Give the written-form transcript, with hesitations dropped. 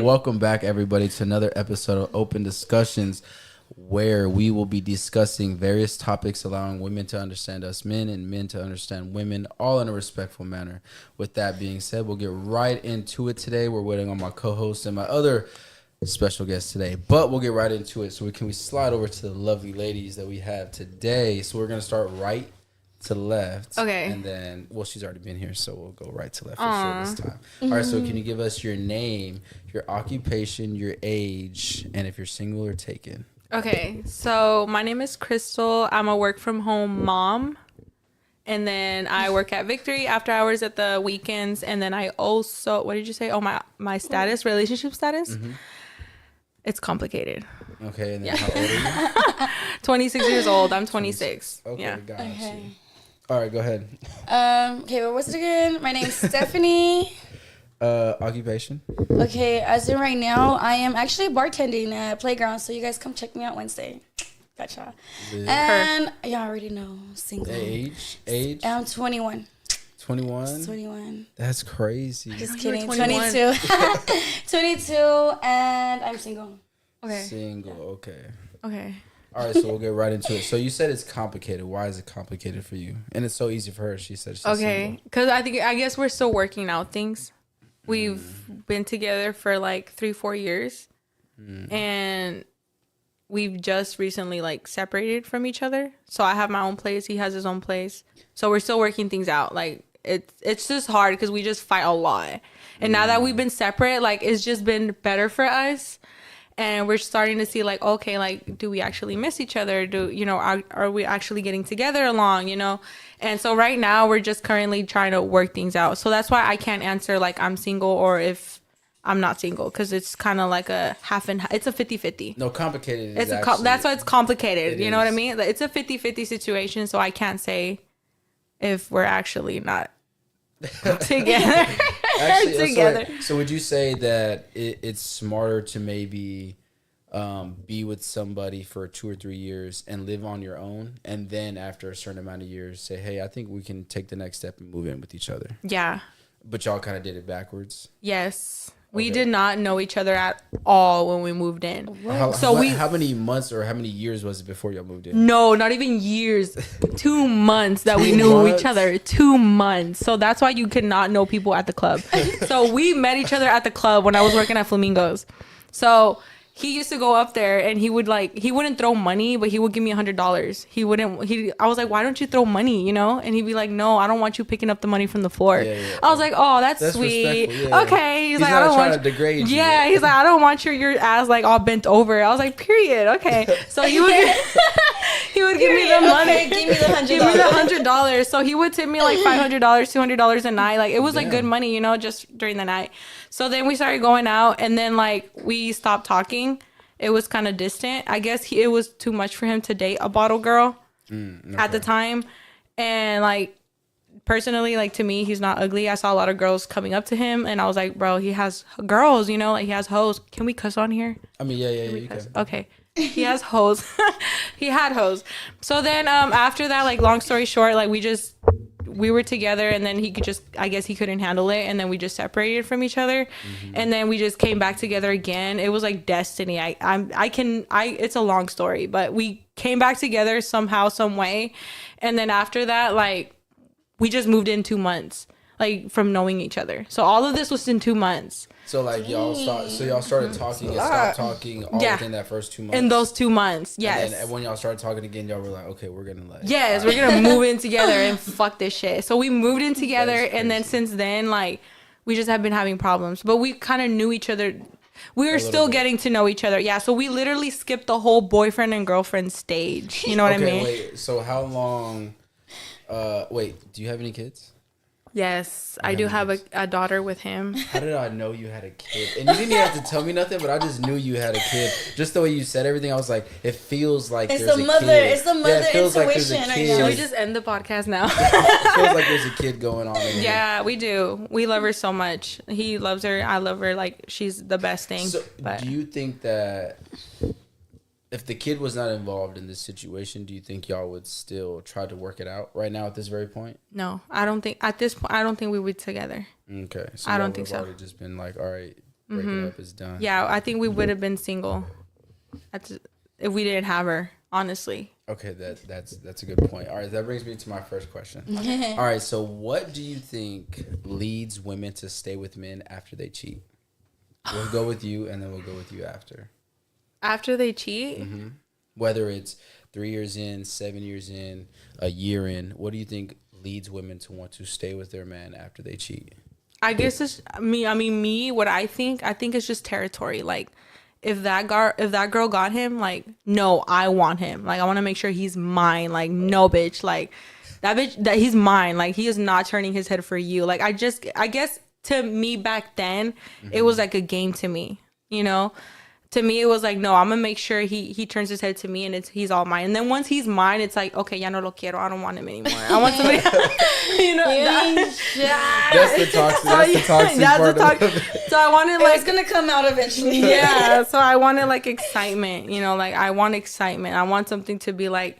Welcome back, everybody, to another episode of Open Discussions, where we will be discussing various topics allowing women to understand us men and men to understand women, all in a respectful manner. With that being said, we'll get right into it today. We're waiting on my co-host and my other special guest today, but we'll get right into it. So we slide over to the lovely ladies that we have today. So we're going to start right to left. Okay. And then, well, she's already been here, so we'll go right to left for sure this time. All right, so can you give us your name, your occupation, your age, and if you're single or taken? Okay, so my name is Crystal. I'm a work from home mom. And then I work at Victory after hours at the weekends. And then I also, what did you say? Oh, my status, relationship status. Mm-hmm. It's complicated. Okay, and then how old are you? 26 years old. I'm 26. Okay, Yeah. got you. Okay. All right, go ahead. Okay, what was it again? My name's Stephanie. Occupation? Okay, as in right now, I am actually bartending at Playground, so you guys come check me out Wednesday. Gotcha. And y'all already know, single. Age? I'm 21. 21? 21. That's crazy. Just You're kidding. 21. 22. 22, and I'm single. Okay. Single, okay. Okay. All right, so we'll get right into it. So you said it's complicated. Why is it complicated for you? And it's so easy for her. She said she's Okay. Because I guess we're still working out things. We've been together for like 3-4 years. And we've just recently like separated from each other. So I have my own place. He has his own place. So we're still working things out. Like it's just hard because we just fight a lot. And now that we've been separate, like it's just been better for us. And we're starting to see like, okay, like, do we actually miss each other? Are we actually getting together along, And so right now we're just currently trying to work things out. So that's why I can't answer like I'm single or if I'm not single, because it's kind of like a half and half. It's a 50-50. No, complicated. That's why it's complicated. You know what I is. mean? Like, it's a 50-50 situation. So I can't say if we're actually not together. Actually, together. So would you say that it's smarter to maybe be with somebody for 2 or 3 years and live on your own, and then after a certain amount of years say, hey, I think we can take the next step and move in with each other? Yeah. But y'all kind of did it backwards. Yes. We Okay. did not know each other at all when we moved in. How many months or how many years was it before y'all moved in? No, not even years. 2 months that we knew months? each other. 2 months. So that's why you could not know people at the club. So we met each other at the club when I was working at Flamingos. So he used to go up there and he wouldn't throw money, but he would give me $100. I was like, why don't you throw money, And he'd be like, no, I don't want you picking up the money from the floor. Yeah. I was like, oh, that's sweet. respectful, yeah. Okay. He's like, not I don't trying want to degrade you. Yeah, he's like, I don't want your ass like all bent over. I was like, period. Okay. So he would give me the money. Okay, give me the $100. Give me the $100. So he would tip me like $500, $200 a night. Like it was like good money, just during the night. So then we started going out, and then like we stopped talking. It was kind of distant. I guess it was too much for him to date a bottle girl at the time. And like personally, like to me, he's not ugly. I saw a lot of girls coming up to him, and I was like, bro, he has girls, like he has hoes. Can we cuss on here? I mean, yeah, you can. Okay. He has hoes. He had hoes. So then after that, like long story short, like we were together, and then I guess he couldn't handle it, and then we just separated from each other. And then we just came back together again. It was like destiny. It's a long story, but we came back together somehow, some way. And then after that, like we just moved in 2 months, like from knowing each other. So all of this was in 2 months. So like y'all started talking and stopped talking all within that first 2 months. In those 2 months, yes. And then when y'all started talking again, y'all were like, okay, we're gonna we're gonna move in together and fuck this shit. So we moved in together, That's and then crazy. since then, like we just have been having problems. But we kind of knew each other. We were still bit. getting to know each other. Yeah. So we literally skipped the whole boyfriend and girlfriend stage. You know what I mean? Wait. So how long? Do you have any kids? Yes, I do have a daughter with him. How did I know you had a kid? And you didn't even have to tell me nothing, but I just knew you had a kid. Just the way you said everything, I was like, it feels like It's there's the a mother. kid. It's the mother it feels like there's a intuition. I kid. know. Should we just end the podcast now? It feels like there's a kid going on in here. Yeah, we do. We love her so much. He loves her. I love her. Like she's the best thing. So but do you think that if the kid was not involved in this situation, do you think y'all would still try to work it out right now at this very point? no, I don't think at this point. I don't think we would together. Okay. So I y'all don't would think have so. already just been like, all right, breaking up is done. Yeah, I think we would have been single if we didn't have her, honestly. Okay, that's a good point. All right, that brings me to my first question. All right, so what do you think leads women to stay with men after they cheat? We'll go with you, and then we'll go with you after. After they cheat? Mm-hmm. Whether it's 3 years in, 7 years in, a year in, what do you think leads women to want to stay with their man after they cheat? I guess it's me. I mean, what I think it's just territory. Like, if that girl got him, like, no, I want him. Like, I want to make sure he's mine. Like, no, bitch. Like, that he's mine. Like, he is not turning his head for you. Like, I guess to me back then, it was like a game to me, you know? To me, it was like, no, I'm gonna make sure he turns his head to me and he's all mine. And then once he's mine, it's like, okay, ya no lo quiero. I don't want him anymore. I want somebody else. You know? That's the toxic part of it. So I wanted, It's gonna come out eventually. Yeah, so I wanted, like, excitement. You know, like, I want excitement. I want something to be like,